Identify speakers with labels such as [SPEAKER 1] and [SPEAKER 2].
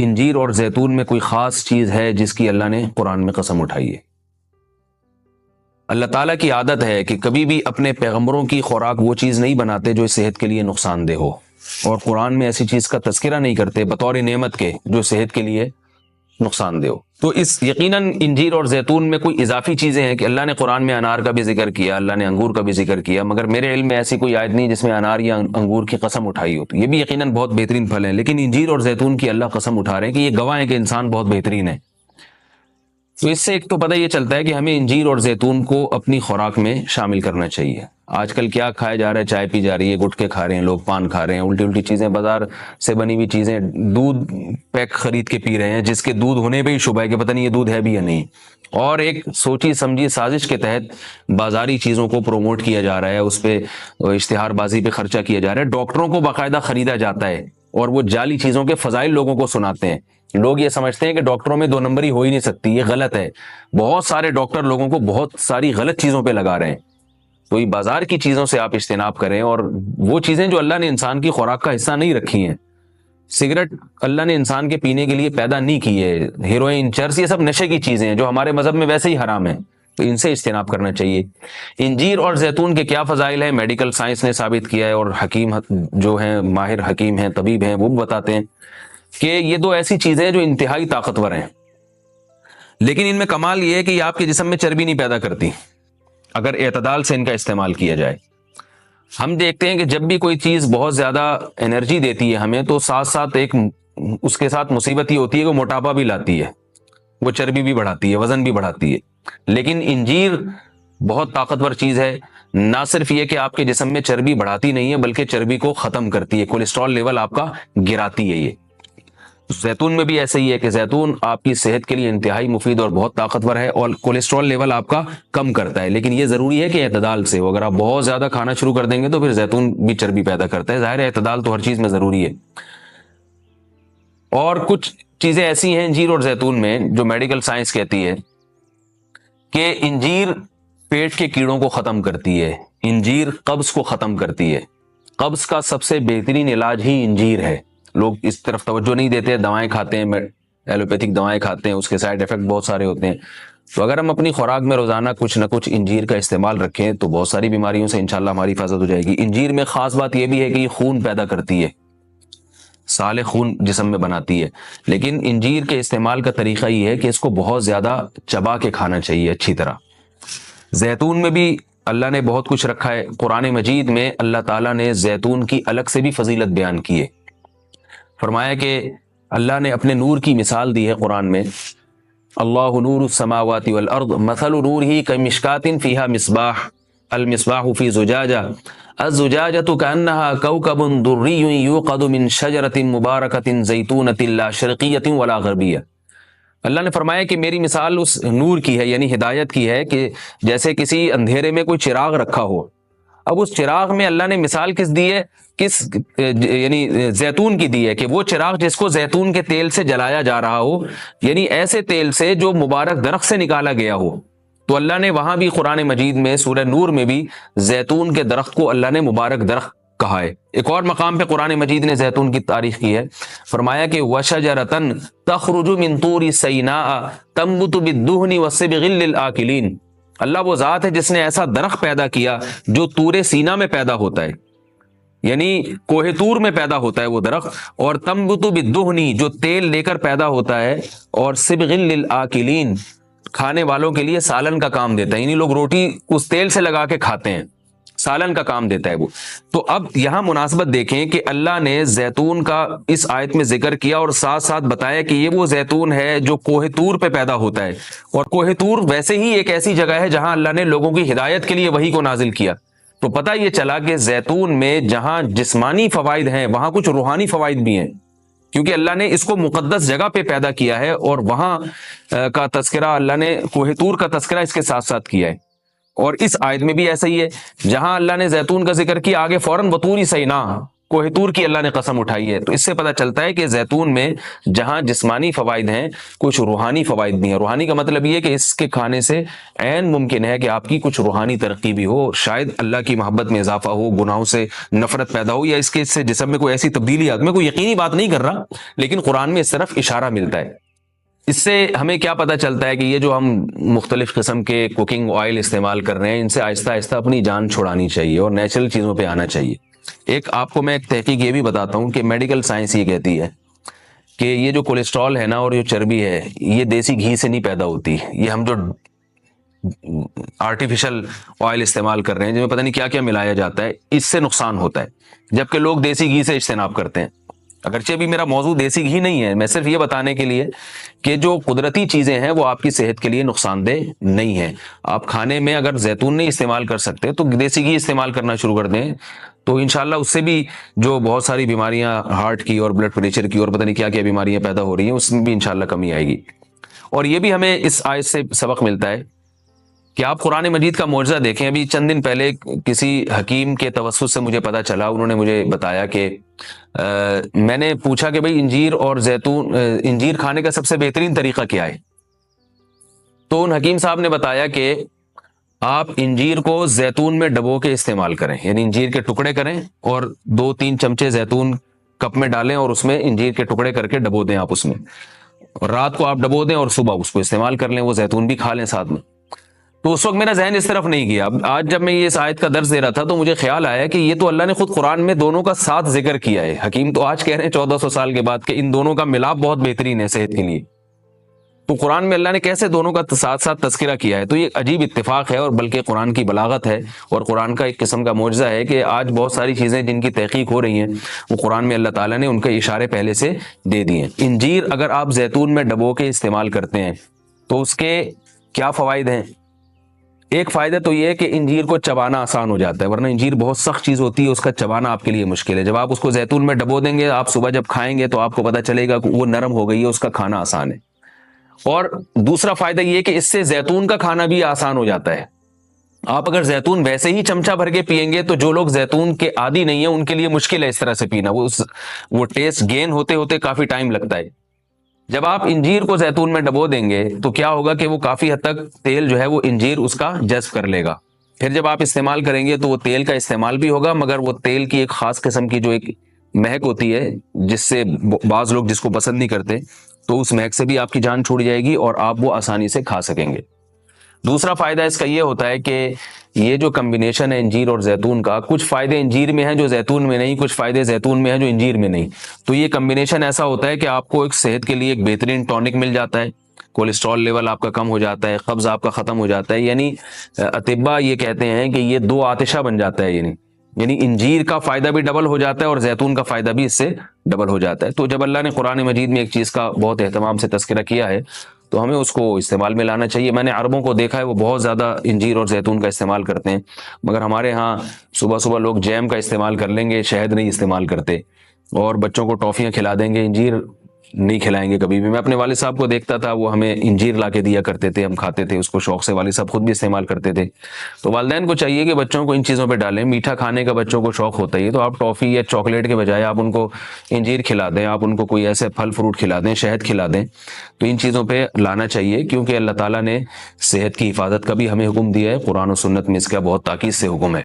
[SPEAKER 1] انجیر اور زیتون میں کوئی خاص چیز ہے جس کی اللہ نے قرآن میں قسم اٹھائی ہے؟ اللہ تعالیٰ کی عادت ہے کہ کبھی بھی اپنے پیغمبروں کی خوراک وہ چیز نہیں بناتے جو صحت کے لیے نقصان دہ ہو، اور قرآن میں ایسی چیز کا تذکرہ نہیں کرتے بطور نعمت کے جو صحت کے لیے نقصان دہ ہو۔ تو اس یقیناً انجیر اور زیتون میں کوئی اضافی چیزیں ہیں کہ اللہ نے قرآن میں انار کا بھی ذکر کیا، اللہ نے انگور کا بھی ذکر کیا، مگر میرے علم میں ایسی کوئی آیت نہیں جس میں انار یا انگور کی قسم اٹھائی ہو۔ تو یہ بھی یقیناً بہت بہترین پھل ہیں، لیکن انجیر اور زیتون کی اللہ قسم اٹھا رہے ہیں کہ یہ گواہ ہیں کہ انسان بہت بہترین ہے۔ تو اس سے ایک تو پتہ یہ چلتا ہے کہ ہمیں انجیر اور زیتون کو اپنی خوراک میں شامل کرنا چاہیے۔ آج کل کیا کھایا جا رہا ہے؟ چائے پی جا رہی ہے، گٹکے کھا رہے ہیں لوگ، پان کھا رہے ہیں، الٹی الٹی چیزیں، بازار سے بنی ہوئی چیزیں، دودھ پیک خرید کے پی رہے ہیں جس کے دودھ ہونے پہ ہی شبہ ہے کہ پتہ نہیں یہ دودھ ہے بھی یا نہیں، اور ایک سوچی سمجھی سازش کے تحت بازاری چیزوں کو پروموٹ کیا جا رہا ہے، اس پہ اشتہار بازی پہ خرچہ کیا جا رہا ہے، ڈاکٹروں کو باقاعدہ خریدا جاتا ہے اور وہ جعلی چیزوں کے فضائل لوگوں کو سناتے ہیں۔ لوگ یہ سمجھتے ہیں کہ ڈاکٹروں میں 2 نمبری ہو ہی نہیں سکتی، یہ غلط ہے۔ بہت سارے ڈاکٹر لوگوں کو بہت ساری غلط چیزوں پہ لگا رہے ہیں۔ تو یہ بازار کی چیزوں سے آپ اجتناب کریں، اور وہ چیزیں جو اللہ نے انسان کی خوراک کا حصہ نہیں رکھی ہیں، سگریٹ اللہ نے انسان کے پینے کے لیے پیدا نہیں کی ہے، ہیروئن، چرس، یہ سب نشے کی چیزیں ہیں جو ہمارے مذہب میں ویسے ہی حرام ہیں، تو ان سے اجتناب کرنا چاہیے۔ انجیر اور زیتون کے کیا فضائل ہیں؟ میڈیکل سائنس نے ثابت کیا ہے، اور حکیم جو ہیں، ماہر حکیم ہیں، طبیب ہیں، وہ بھی بتاتے ہیں کہ یہ 2 ایسی چیزیں ہیں جو انتہائی طاقتور ہیں، لیکن ان میں کمال یہ ہے کہ یہ آپ کے جسم میں چربی نہیں پیدا کرتی اگر اعتدال سے ان کا استعمال کیا جائے۔ ہم دیکھتے ہیں کہ جب بھی کوئی چیز بہت زیادہ انرجی دیتی ہے ہمیں، تو ساتھ ساتھ ایک اس کے ساتھ مصیبت یہ ہوتی ہے کہ وہ موٹاپا بھی لاتی ہے، وہ چربی بھی بڑھاتی ہے، وزن بھی بڑھاتی ہے۔ لیکن انجیر بہت طاقتور چیز ہے، نہ صرف یہ کہ آپ کے جسم میں چربی بڑھاتی نہیں ہے بلکہ چربی کو ختم کرتی ہے، کولیسٹرول لیول آپ کا گراتی ہے۔ یہ زیتون میں بھی ایسا ہی ہے کہ زیتون آپ کی صحت کے لیے انتہائی مفید اور بہت طاقتور ہے، اور کولیسٹرول لیول آپ کا کم کرتا ہے، لیکن یہ ضروری ہے کہ اعتدال سے ہو۔ اگر آپ بہت زیادہ کھانا شروع کر دیں گے تو پھر زیتون بھی چربی پیدا کرتا ہے، ظاہر ہے اعتدال تو ہر چیز میں ضروری ہے۔ اور کچھ چیزیں ایسی ہیں انجیر اور زیتون میں جو میڈیکل سائنس کہتی ہے کہ انجیر پیٹ کے کیڑوں کو ختم کرتی ہے، انجیر قبض کو ختم کرتی ہے، قبض کا سب سے بہترین علاج ہی انجیر ہے۔ لوگ اس طرف توجہ نہیں دیتے، دوائیں کھاتے ہیں، ایلوپیتھک دوائیں کھاتے ہیں، اس کے سائیڈ ایفیکٹ بہت سارے ہوتے ہیں۔ تو اگر ہم اپنی خوراک میں روزانہ کچھ نہ کچھ انجیر کا استعمال رکھیں تو بہت ساری بیماریوں سے انشاءاللہ ہماری حفاظت ہو جائے گی۔ انجیر میں خاص بات یہ بھی ہے کہ یہ خون پیدا کرتی ہے، سالے خون جسم میں بناتی ہے، لیکن انجیر کے استعمال کا طریقہ یہ ہے کہ اس کو بہت زیادہ چبا کے کھانا چاہیے اچھی طرح۔ زیتون میں بھی اللہ نے بہت کچھ رکھا ہے، قرآن مجید میں اللہ تعالیٰ نے زیتون کی الگ سے بھی فضیلت بیان کی ہے۔ فرمایا کہ اللہ نے اپنے نور کی مثال دی ہے قرآن میں، اللہ نور السماوات والارض مثل نورہ کمشکات فیہا مصباح المصباح فی زجاجہ الزجاجۃ کأنہا کوکب دری یوقد من شجرۃ مبارکۃ زیتونۃ لا شرقیۃ ولا غربیہ۔ اللہ نے فرمایا کہ میری مثال اس نور کی ہے، یعنی ہدایت کی ہے، کہ جیسے کسی اندھیرے میں کوئی چراغ رکھا ہو۔ اب اس چراغ میں اللہ نے مثال کس دی ہے؟ یعنی زیتون کی دی ہے، کہ وہ چراغ جس کو زیتون کے تیل سے جلایا جا رہا ہو، یعنی ایسے تیل سے جو مبارک درخت سے نکالا گیا ہو۔ تو اللہ نے وہاں بھی قرآن مجید میں سورہ نور میں بھی زیتون کے درخت کو اللہ نے مبارک درخت کہا ہے۔ ایک اور مقام پہ قرآن مجید نے زیتون کی تعریف کی ہے، فرمایا کہ وَشَجَرَةً تَخْرُجُ مِن طُورِ سَيْنَاءَ تَنبُتُ بِالدُّهْنِ وَالصِّبْغِ لِلْآكِلِينَ۔ اللہ وہ ذات ہے جس نے ایسا درخت پیدا کیا جو طور سینا میں پیدا ہوتا ہے، یعنی کوہ طور میں پیدا ہوتا ہے وہ درخت، اور تنبت بالدہن جو تیل لے کر پیدا ہوتا ہے، اور صبغ للآکلین کھانے والوں کے لیے سالن کا کام دیتا ہے، یعنی لوگ روٹی اس تیل سے لگا کے کھاتے ہیں، سالن کا کام دیتا ہے وہ۔ تو اب یہاں مناسبت دیکھیں کہ اللہ نے زیتون کا اس آیت میں ذکر کیا اور ساتھ ساتھ بتایا کہ یہ وہ زیتون ہے جو کوہ طور پہ پیدا ہوتا ہے، اور کوہ طور ویسے ہی ایک ایسی جگہ ہے جہاں اللہ نے لوگوں کی ہدایت کے لیے وحی کو نازل کیا۔ تو پتہ یہ چلا کہ زیتون میں جہاں جسمانی فوائد ہیں وہاں کچھ روحانی فوائد بھی ہیں، کیونکہ اللہ نے اس کو مقدس جگہ پہ پیدا کیا ہے، اور وہاں کا تذکرہ اللہ نے کوہ طور کا تذکرہ اس کے ساتھ ساتھ کیا ہے۔ اور اس آیت میں بھی ایسا ہی ہے، جہاں اللہ نے زیتون کا ذکر کیا آگے فوراً وطور سینا، کوہ طور کی اللہ نے قسم اٹھائی ہے۔ تو اس سے پتہ چلتا ہے کہ زیتون میں جہاں جسمانی فوائد ہیں، کچھ روحانی فوائد بھی ہیں۔ روحانی کا مطلب یہ کہ اس کے کھانے سے عین ممکن ہے کہ آپ کی کچھ روحانی ترقی بھی ہو، شاید اللہ کی محبت میں اضافہ ہو، گناہوں سے نفرت پیدا ہو، یا اس کے سے جسم میں کوئی ایسی تبدیلی آ۔ میں کوئی یقینی بات نہیں کر رہا، لیکن قرآن میں اس طرف اشارہ ملتا ہے۔ اس سے ہمیں کیا پتہ چلتا ہے کہ یہ جو ہم مختلف قسم کے کوکنگ آئل استعمال کر رہے ہیں، ان سے آہستہ آہستہ اپنی جان چھڑانی چاہیے اور نیچرل چیزوں پہ آنا چاہیے۔ ایک آپ کو میں ایک تحقیق یہ بھی بتاتا ہوں کہ میڈیکل سائنس یہ کہتی ہے کہ یہ جو کولیسٹرول ہے نا اور جو چربی ہے، یہ دیسی گھی سے نہیں پیدا ہوتی، یہ ہم جو آرٹیفیشل آئل استعمال کر رہے ہیں جن میں پتہ نہیں کیا کیا ملایا جاتا ہے، اس سے نقصان ہوتا ہے، جبکہ لوگ دیسی گھی سے اجتناب کرتے ہیں۔ اگرچہ بھی میرا موضوع دیسی گھی نہیں ہے، میں صرف یہ بتانے کے لیے کہ جو قدرتی چیزیں ہیں وہ آپ کی صحت کے لیے نقصان دہ نہیں ہیں۔ آپ کھانے میں اگر زیتون نہیں استعمال کر سکتے تو دیسی گھی استعمال کرنا شروع کر دیں، تو انشاءاللہ اس سے بھی جو بہت ساری بیماریاں ہارٹ کی اور بلڈ پریشر کی اور پتہ نہیں کیا کیا بیماریاں پیدا ہو رہی ہیں، اس میں بھی انشاءاللہ کمی آئے گی۔ اور یہ بھی ہمیں اس آیت سے سبق ملتا ہے کہ آپ قرآن مجید کا معجزہ دیکھیں۔ ابھی چند دن پہلے کسی حکیم کے توسط سے مجھے پتا چلا، انہوں نے مجھے بتایا کہ میں نے پوچھا کہ بھئی انجیر اور زیتون، انجیر کھانے کا سب سے بہترین طریقہ کیا ہے؟ تو ان حکیم صاحب نے بتایا کہ آپ انجیر کو زیتون میں ڈبو کے استعمال کریں، یعنی انجیر کے ٹکڑے کریں اور 2-3 چمچے زیتون کپ میں ڈالیں اور اس میں انجیر کے ٹکڑے کر کے ڈبو دیں آپ اس میں، اور رات کو آپ ڈبو دیں اور صبح اس کو استعمال کر لیں، وہ زیتون بھی کھا لیں ساتھ میں۔ تو اس وقت میرا ذہن اس طرف نہیں گیا۔ اب آج جب میں یہ اس آیت کا درس دے رہا تھا تو مجھے خیال آیا کہ یہ تو اللہ نے خود قرآن میں دونوں کا ساتھ ذکر کیا ہے۔ حکیم تو آج کہہ رہے ہیں 1400 سال کے بعد کہ ان دونوں کا ملاپ بہت بہترین ہے صحت کے لیے، تو قرآن میں اللہ نے کیسے دونوں کا ساتھ ساتھ تذکرہ کیا ہے؟ تو یہ عجیب اتفاق ہے، اور بلکہ قرآن کی بلاغت ہے اور قرآن کا ایک قسم کا معجزہ ہے کہ آج بہت ساری چیزیں جن کی تحقیق ہو رہی ہیں وہ قرآن میں اللہ تعالیٰ نے ان کے اشارے پہلے سے دے دیے ہیں۔ انجیر اگر آپ زیتون میں ڈبو کے استعمال کرتے ہیں تو اس کے کیا فوائد ہیں؟ ایک فائدہ تو یہ ہے کہ انجیر کو چبانا آسان ہو جاتا ہے، ورنہ انجیر بہت سخت چیز ہوتی ہے، اس کا چبانا آپ کے لیے مشکل ہے۔ جب آپ اس کو زیتون میں ڈبو دیں گے، آپ صبح جب کھائیں گے تو آپ کو پتہ چلے گا کہ وہ نرم ہو گئی ہے، اس کا کھانا آسان ہے۔ اور دوسرا فائدہ یہ کہ اس سے زیتون کا کھانا بھی آسان ہو جاتا ہے۔ آپ اگر زیتون ویسے ہی چمچہ بھر کے پئیں گے تو جو لوگ زیتون کے عادی نہیں ہیں ان کے لیے مشکل ہے اس طرح سے پینا، وہ ٹیسٹ گین ہوتے ہوتے کافی ٹائم لگتا ہے۔ جب آپ انجیر کو زیتون میں ڈبو دیں گے تو کیا ہوگا کہ وہ کافی حد تک تیل جو ہے وہ انجیر اس کا جذب کر لے گا، پھر جب آپ استعمال کریں گے تو وہ تیل کا استعمال بھی ہوگا، مگر وہ تیل کی ایک خاص قسم کی جو ایک مہک ہوتی ہے جس سے بعض لوگ جس کو پسند نہیں کرتے، تو اس مہک سے بھی آپ کی جان چھوٹ جائے گی اور آپ وہ آسانی سے کھا سکیں گے۔ دوسرا فائدہ اس کا یہ ہوتا ہے کہ یہ جو کمبینیشن ہے انجیر اور زیتون کا، کچھ فائدے انجیر میں ہیں جو زیتون میں نہیں، کچھ فائدے زیتون میں ہیں جو انجیر میں نہیں، تو یہ کمبینیشن ایسا ہوتا ہے کہ آپ کو ایک صحت کے لیے ایک بہترین ٹونک مل جاتا ہے، کولیسٹرول لیول آپ کا کم ہو جاتا ہے، قبض آپ کا ختم ہو جاتا ہے، یعنی اطباء یہ کہتے ہیں کہ یہ دو آتشہ بن جاتا ہے، یعنی انجیر کا فائدہ بھی ڈبل ہو جاتا ہے اور زیتون کا فائدہ بھی اس سے ڈبل ہو جاتا ہے۔ تو جب اللہ نے قرآن مجید میں ایک چیز کا بہت اہتمام سے تذکرہ کیا ہے تو ہمیں اس کو استعمال میں لانا چاہیے۔ میں نے عربوں کو دیکھا ہے وہ بہت زیادہ انجیر اور زیتون کا استعمال کرتے ہیں، مگر ہمارے ہاں صبح صبح لوگ جیم کا استعمال کر لیں گے، شہد نہیں استعمال کرتے، اور بچوں کو ٹافیاں کھلا دیں گے، انجیر نہیں کھلائیں گے کبھی بھی۔ میں اپنے والد صاحب کو دیکھتا تھا، وہ ہمیں انجیر لا کے دیا کرتے تھے، ہم کھاتے تھے اس کو شوق سے، والد صاحب خود بھی استعمال کرتے تھے۔ تو والدین کو چاہیے کہ بچوں کو ان چیزوں پہ ڈالیں، میٹھا کھانے کا بچوں کو شوق ہوتا ہی ہے، تو آپ ٹافی یا چاکلیٹ کے بجائے آپ ان کو انجیر کھلا دیں، آپ ان کو کوئی ایسے پھل فروٹ کھلا دیں، شہد کھلا دیں، تو ان چیزوں پہ لانا چاہیے، کیونکہ اللہ تعالیٰ نے صحت کی حفاظت کا بھی ہمیں حکم دیا ہے، قرآن و سنت میں اس کا بہت تاکید سے حکم ہے۔